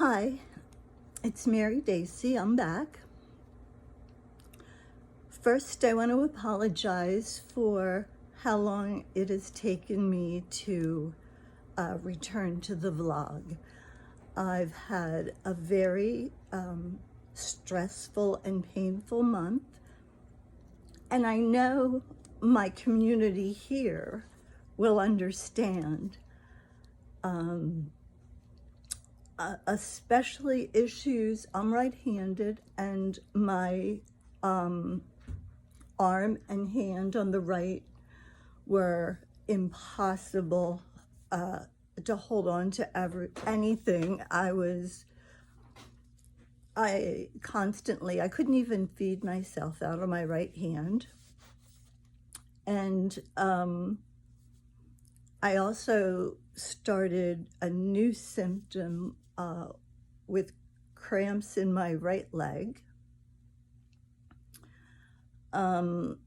Hi, it's Mary Dacey. I'm back. First, I want to apologize for how long it has taken me to return to the vlog. I've had a very stressful and painful month, and I know my community here will understand. Especially issues, I'm right-handed, and my arm and hand on the right were impossible to hold on to anything. I couldn't even feed myself out of my right hand. And I also started a new symptom with cramps in my right leg. So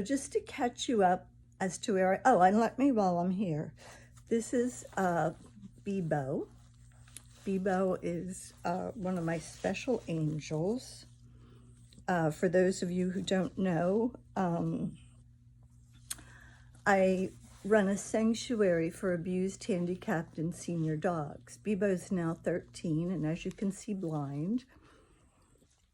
just to catch you up as to where and let me while I'm here. This is Bebo. Bebo is one of my special angels. For those of you who don't know, I run a sanctuary for abused, handicapped, and senior dogs. Bebo's now 13, and as you can see, blind.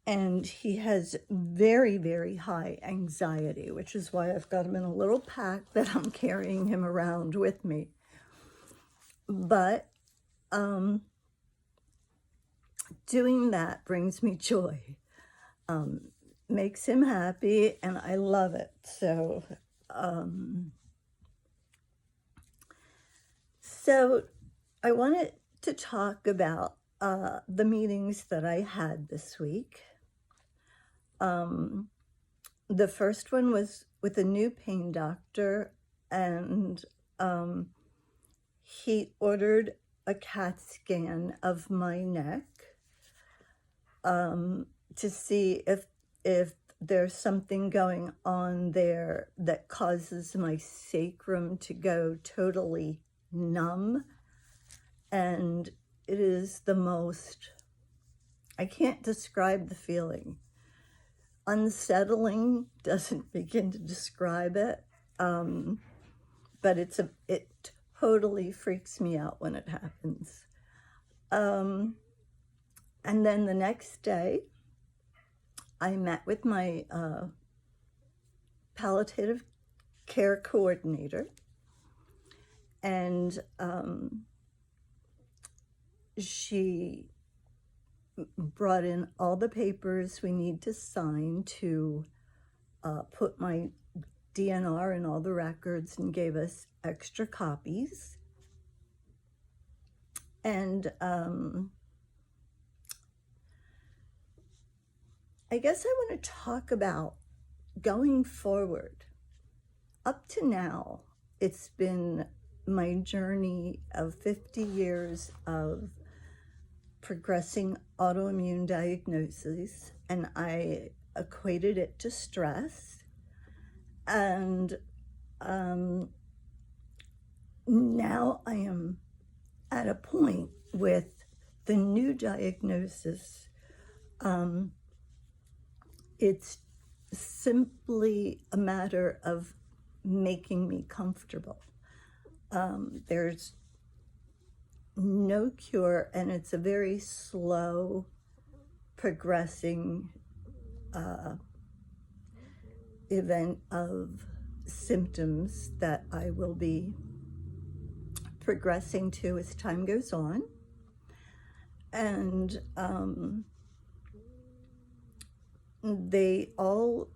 And he has very, very high anxiety, which is why I've got him in a little pack that I'm carrying him around with me. But doing that brings me joy, makes him happy, and I love it. So I wanted to talk about the meetings that I had this week. The first one was with a new pain doctor, and he ordered a CAT scan of my neck to see if there's something going on there that causes my sacrum to go totally numb. And it is the most, I can't describe the feeling. Unsettling doesn't begin to describe it, but it totally freaks me out when it happens. And then the next day, I met with my palliative care coordinator, and she brought in all the papers we need to sign to put my DNR in all the records, and gave us extra copies. And I guess I want to talk about going forward. Up to now, it's been my journey of 50 years of progressing autoimmune diagnoses, and I equated it to stress. And now I am at a point with the new diagnosis. It's simply a matter of making me comfortable. There's no cure, and it's a very slow progressing event of symptoms that I will be progressing to as time goes on. And they all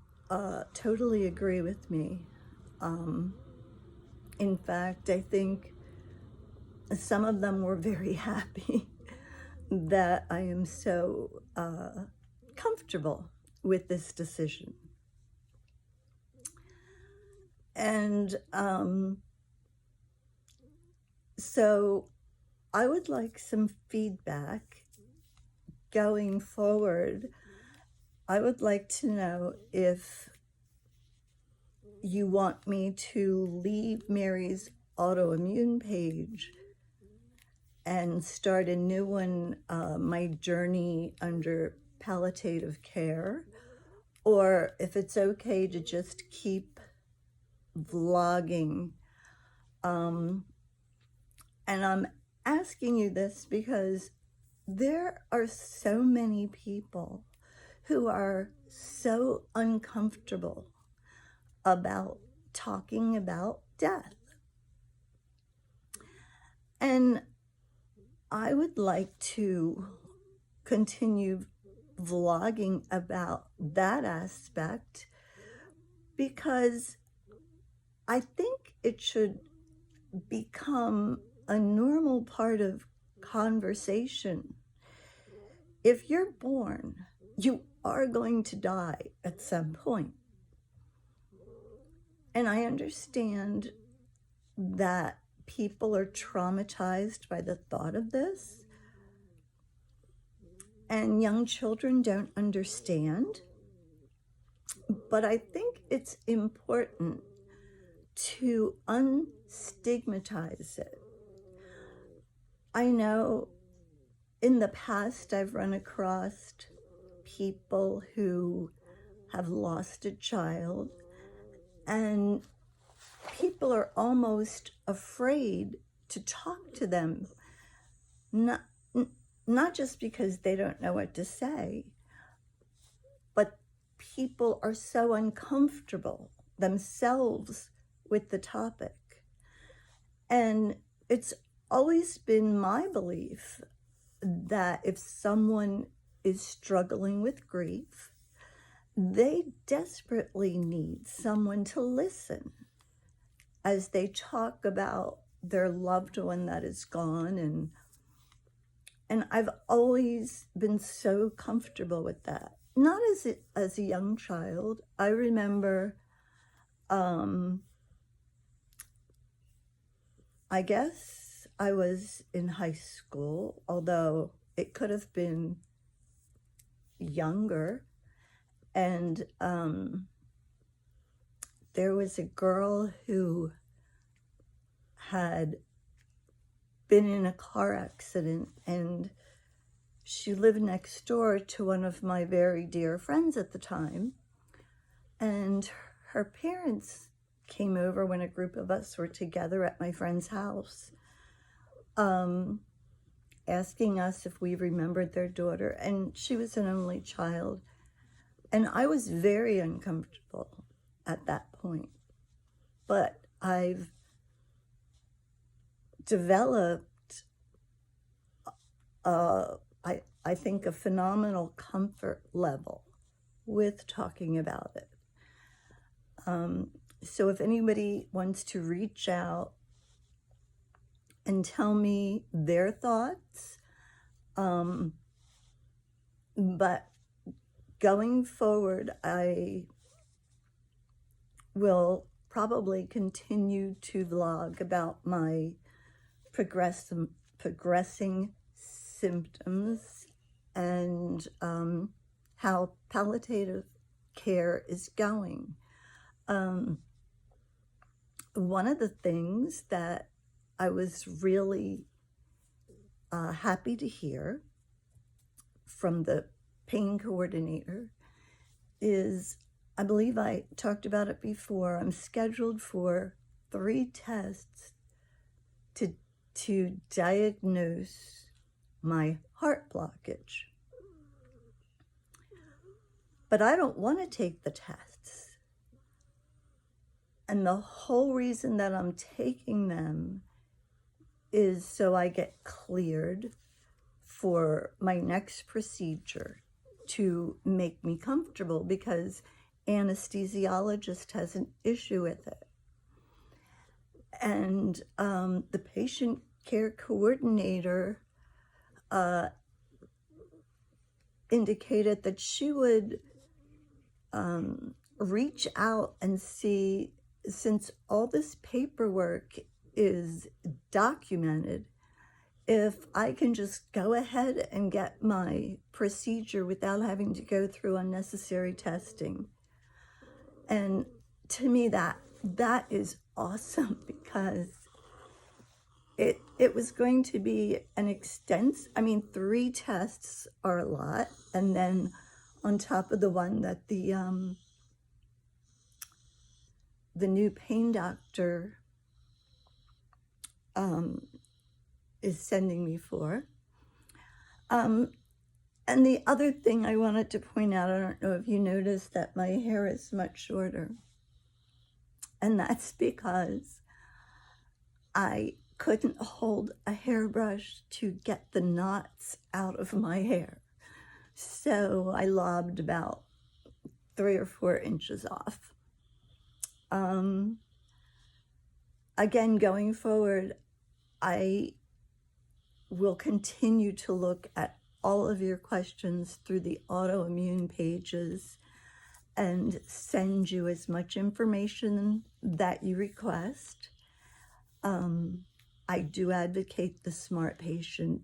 totally agree with me. In fact, I think some of them were very happy that I am so comfortable with this decision. And so I would like some feedback going forward. I would like to know if you want me to leave Mary's Autoimmune page and start a new one, My Journey Under Palliative Care, or if it's okay to just keep vlogging. And I'm asking you this because there are so many people who are so uncomfortable about talking about death. And I would like to continue vlogging about that aspect because I think it should become a normal part of conversation. If you're born, you are going to die at some point. And I understand that people are traumatized by the thought of this, and young children don't understand. But I think it's important to unstigmatize it. I know in the past I've run across people who have lost a child, and people are almost afraid to talk to them, not just because they don't know what to say, but people are so uncomfortable themselves with the topic. And it's always been my belief that if someone is struggling with grief, they desperately need someone to listen as they talk about their loved one that is gone. And I've always been so comfortable with that. Not as a young child. I remember, I guess I was in high school, although it could have been younger. And there was a girl who had been in a car accident, and she lived next door to one of my very dear friends at the time. And her parents came over when a group of us were together at my friend's house, asking us if we remembered their daughter. And she was an only child. And I was very uncomfortable at that point. But I've developed, I think, a phenomenal comfort level with talking about it. So if anybody wants to reach out and tell me their thoughts, but going forward, I will probably continue to vlog about my progressing symptoms and how palliative care is going. One of the things that I was really happy to hear from the pain coordinator is, I believe I talked about it before, I'm scheduled for 3 tests to diagnose my heart blockage. But I don't want to take the tests. And the whole reason that I'm taking them is so I get cleared for my next procedure to make me comfortable, because anesthesiologist has an issue with it. And the patient care coordinator indicated that she would reach out and see, since all this paperwork is documented, if I can just go ahead and get my procedure without having to go through unnecessary testing. And to me, that is awesome, because it was going to be an I mean, 3 tests are a lot. And then on top of the one that the new pain doctor is sending me for. And the other thing I wanted to point out, I don't know if you noticed that my hair is much shorter. And that's because I couldn't hold a hairbrush to get the knots out of my hair. So I lobbed about 3 or 4 inches off. Again, going forward, I will continue to look at all of your questions through the autoimmune pages and send you as much information that you request. I do advocate the Smart Patient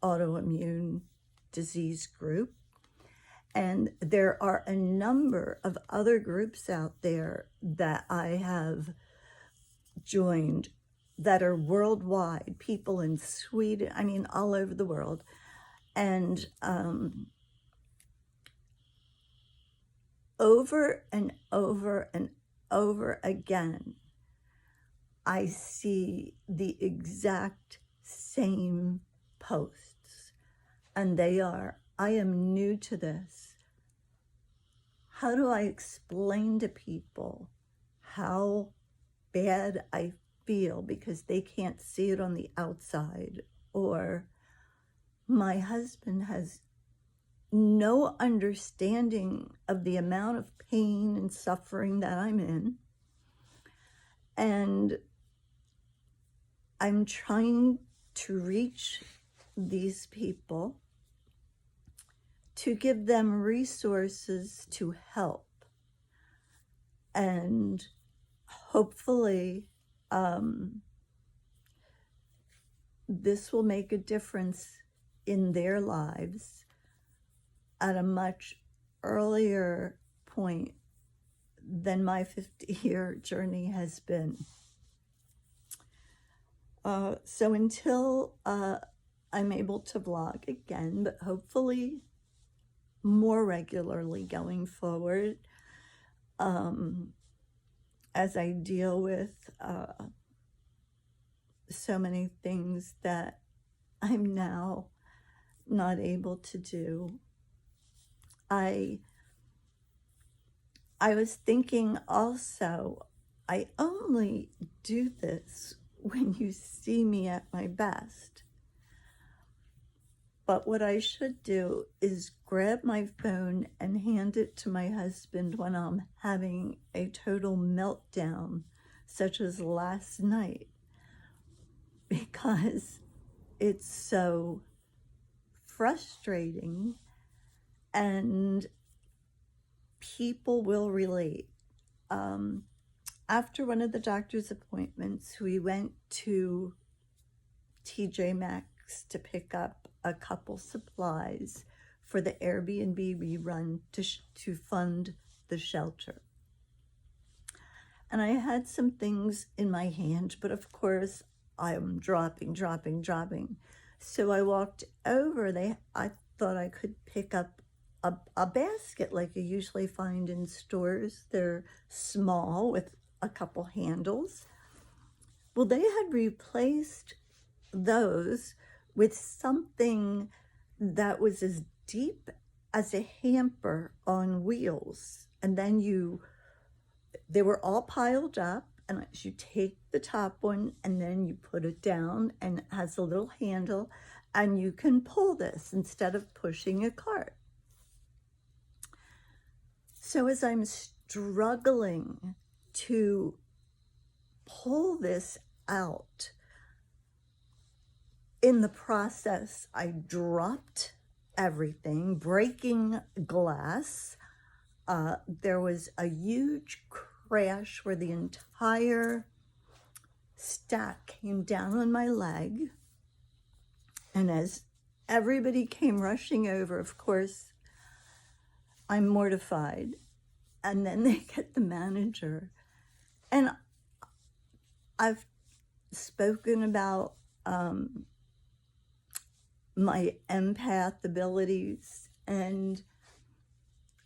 autoimmune disease group. And there are a number of other groups out there that I have joined that are worldwide, people in Sweden, I mean, all over the world. And over and over and over again, I see the exact same posts. And they are, I am new to this. How do I explain to people how bad I feel because they can't see it on the outside? Or my husband has no understanding of the amount of pain and suffering that I'm in. And I'm trying to reach these people to give them resources to help. And hopefully, this will make a difference in their lives at a much earlier point than my 50-year journey has been. So until I'm able to vlog again, but hopefully more regularly going forward, as I deal with so many things that I'm now not able to do. I was thinking also, I only do this when you see me at my best. But what I should do is grab my phone and hand it to my husband when I'm having a total meltdown, such as last night, because it's so frustrating and people will relate. After one of the doctor's appointments, we went to TJ Maxx to pick up a couple supplies for the Airbnb we run to fund the shelter. And I had some things in my hand, but of course I'm dropping. So I walked over. I thought I could pick up a basket like you usually find in stores. They're small with a couple handles. Well, they had replaced those with something that was as deep as a hamper on wheels. And then they were all piled up, and you take the top one and then you put it down, and it has a little handle, and you can pull this instead of pushing a cart. So as I'm struggling to pull this out, in the process, I dropped everything, breaking glass. There was a huge crash where the entire stack came down on my leg. And as everybody came rushing over, of course, I'm mortified. And then they get the manager. And I've spoken about my empath abilities, and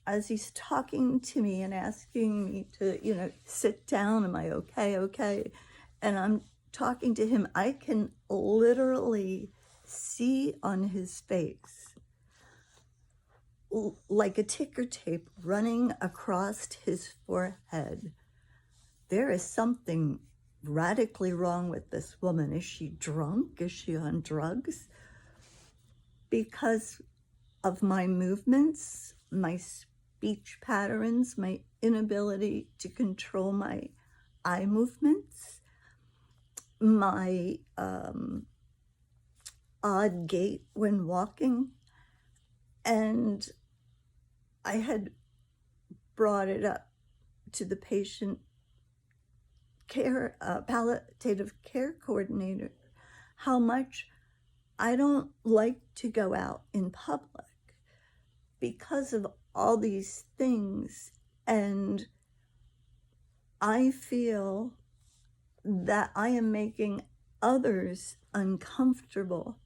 as he's talking to me and asking me to, sit down, am I okay, and I'm talking to him, I can literally see on his face like a ticker tape running across his forehead. There is something radically wrong with this woman. Is she drunk? Is she on drugs? Because of my movements, my speech patterns, my inability to control my eye movements, my odd gait when walking. And I had brought it up to the patient care, palliative care coordinator, how much I don't like to go out in public because of all these things. And I feel that I am making others uncomfortable,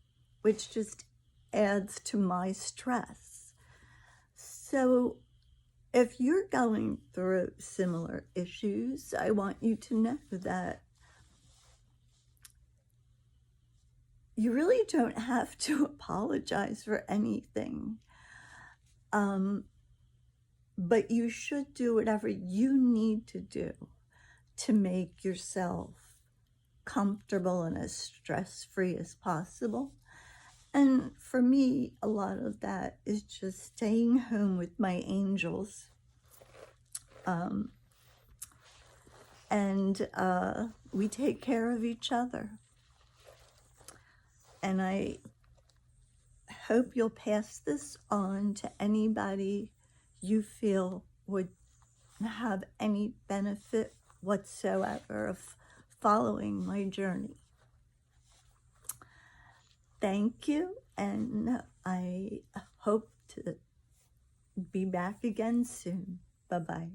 which just adds to my stress. So if you're going through similar issues, I want you to know that you really don't have to apologize for anything. But you should do whatever you need to do to make yourself comfortable and as stress-free as possible. And for me, a lot of that is just staying home with my angels. We take care of each other. And I hope you'll pass this on to anybody you feel would have any benefit whatsoever of following my journey. Thank you, and I hope to be back again soon. Bye-bye.